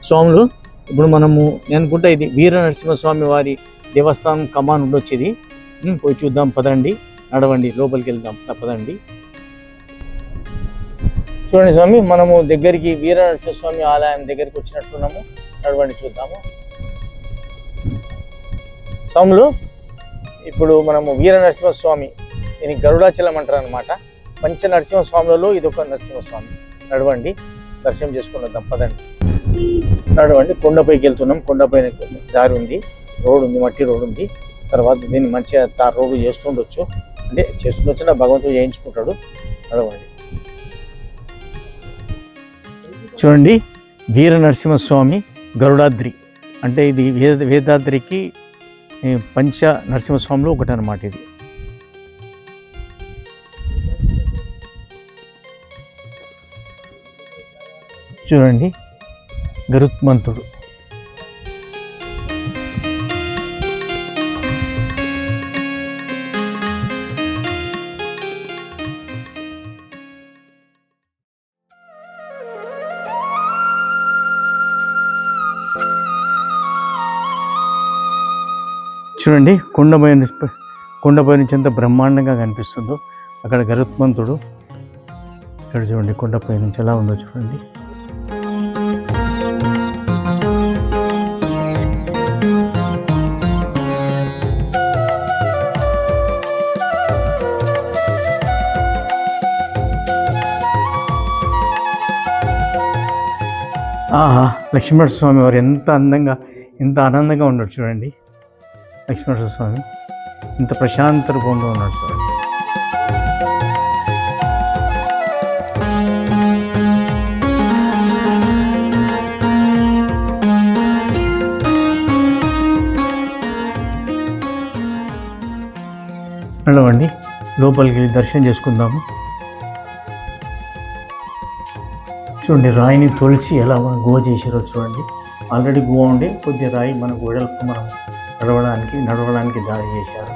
స్వాములు. ఇప్పుడు మనము నేను అనుకుంటా ఇది వీర నరసింహస్వామి వారి దేవస్థానం కమాన్ ఉండొచ్చేది. పోయి చూద్దాం పదండి, నడవండి, లోపలికి వెళ్దాం పదండి. చూడండి స్వామి, మనము దగ్గరికి వీర నరసింహస్వామి ఆలయం దగ్గరికి వచ్చినట్టున్నాము. నడవండి చూద్దాము. స్వాములు, ఇప్పుడు మనము వీర నరసింహస్వామి, దీనికి గరుడాచలం అంటారు అనమాట. పంచ నరసింహస్వాములలో ఇది ఒక నరసింహస్వామి. నడవండి, దర్శనం చేసుకుని వద్దాం పదండి. నడవండి, కొండపైకి వెళ్తున్నాం. కొండపైన దారి ఉంది, రోడ్ ఉంది, మట్టి రోడ్ ఉంది. తర్వాత దీన్ని మంచిగా తార్ రోడ్డు చేస్తుండొచ్చు, అంటే చేస్తుండొచ్చు, భగవంతుడు చేయించుకుంటాడు. నడవండి. చూడండి, వీర నరసింహస్వామి గరుడాద్రి అంటే ఇది వేదాద్రికి పంచ నరసింహస్వామిలో ఒకటి అన్నమాట. ఇది చూడండి, గరుత్మంతుడు. చూడండి, కొండపై నుంచి ఎంత బ్రహ్మాండంగా కనిపిస్తుందో. అక్కడ గరుత్మంతుడు, ఇక్కడ చూడండి కొండపై నుంచి ఎలా ఉందో చూడండి. ఆహా, లక్ష్మీనరసింహస్వామి వారు ఎంత అందంగా, ఎంత ఆనందంగా ఉన్నాడు చూడండి. లక్ష్మీనరసింహస్వామి ఇంత ప్రశాంత రూపంలో ఉన్నాడు చూడండి. నడవండి, లోపలికి దర్శనం చేసుకుందాము. చూడండి, రాయిని తొలిచి ఎలా మనం గుహ చేసారో చూడండి. ఆల్రెడీ గుహ ఉండి కొద్దిగా రాయి మన గోడలకు మనం నడవడానికి దారి చేశారు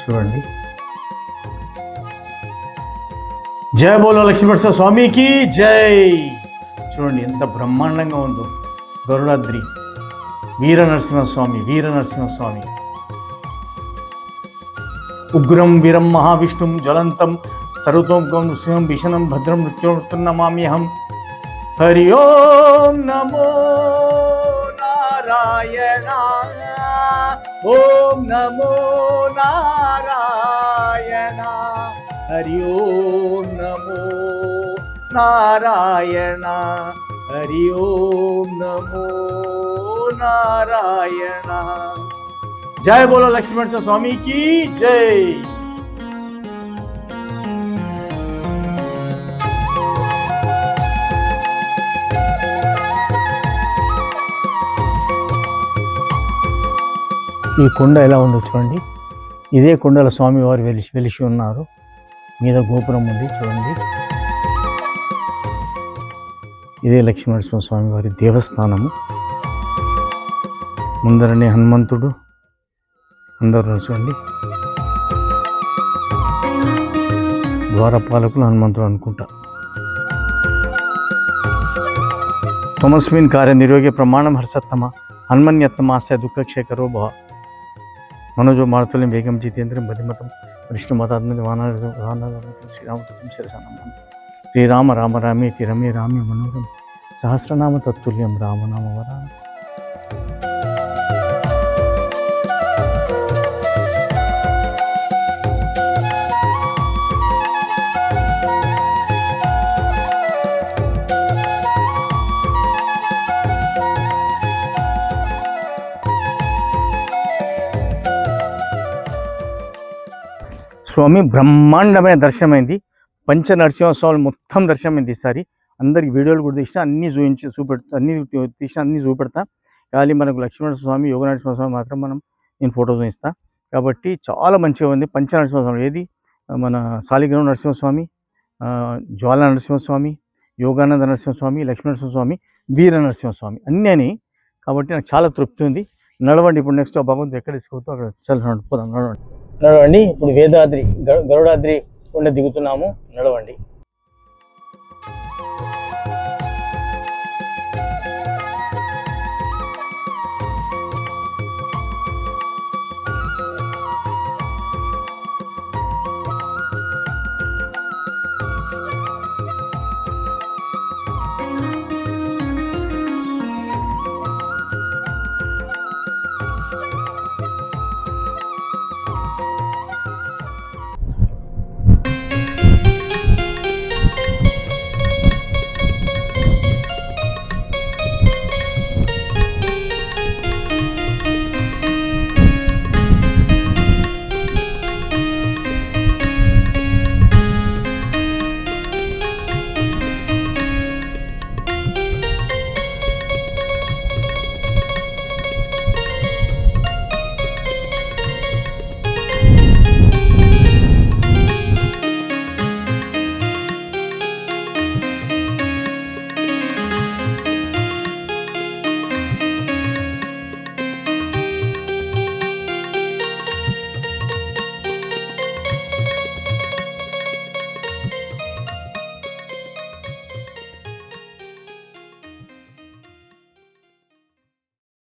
చూడండి. జయ బోలో లక్ష్మీనరసింహ స్వామికి జై. చూడండి ఎంత బ్రహ్మాండంగా ఉందో గరుడాద్రి. వీర నరసింహస్వామి. ఉగ్రం వీరం మహావిష్ణుం జ్వలంతం సర్వతోముఖం నృసింహం భీషణం భద్రం మృత్యుర్నమామ్యహం. హరి ఓం నమో నారాయణ, ఓం నమో నారాయణ, హరి ఓం నమో నారాయణ, హరి ఓం నమో నారాయణ. జయ బోలో లక్ష్మీనరసింహ స్వామికి జై. ఈ కొండ ఎలా ఉందో చూడండి. ఇదే కొండల స్వామివారు వెలిసి ఉన్నారు. మీద గోపురం ఉంది చూడండి. ఇదే లక్ష్మీనరసింహ స్వామి వారి దేవస్థానము. ముందరనే హనుమంతుడు అందరూ చూడండి. ద్వారపాలకులు హనుమంతుడు అనుకుంటా. తమస్మిన్ కార్య నిరోగ్య ప్రమాణం హర్షత్తమ హనుమన్యత్తమాస్య దుఃఖక్షేకరో భవ మనోజో మారుతుల్యం వేగం జితేంద్రం బధిమతం విష్ణు మతాత్మది శ్రీరామతత్వం శిరసానమామి. శ్రీరామ రామ రామేతి రమే రామే మనోరమ సహస్రనామ తత్తుల్యం రామనామ వరామి. స్వామి బ్రహ్మాండమైన దర్శనమైంది. పంచ నరసింహస్వామి మొత్తం దర్శనమైంది ఈసారి. అందరికి వీడియోలు కూడా తీసిన అన్నీ చూపెడతా. కానీ మనకు లక్ష్మీనరసింహస్వామి, యోగ నరసింహస్వామి మాత్రం నేను ఫోటో చూపిస్తా. కాబట్టి చాలా మంచిగా ఉంది. పంచ నరసింహస్వామి ఏది మన సాలిగ్రామ నరసింహస్వామి, జ్వాల నరసింహస్వామి, యోగానంద నరసింహస్వామి, లక్ష్మీనరసింహస్వామి, వీర నరసింహస్వామి అన్నీ అని. కాబట్టి నాకు చాలా తృప్తి ఉంది. నడవండి, ఇప్పుడు నెక్స్ట్ భగవంతుడు ఎక్కడ తీసుకుపోతూ అక్కడ చల్ పోదాం. నడవండి. ఇప్పుడు గరుడాద్రి కొండ దిగుతున్నాము. నడవండి.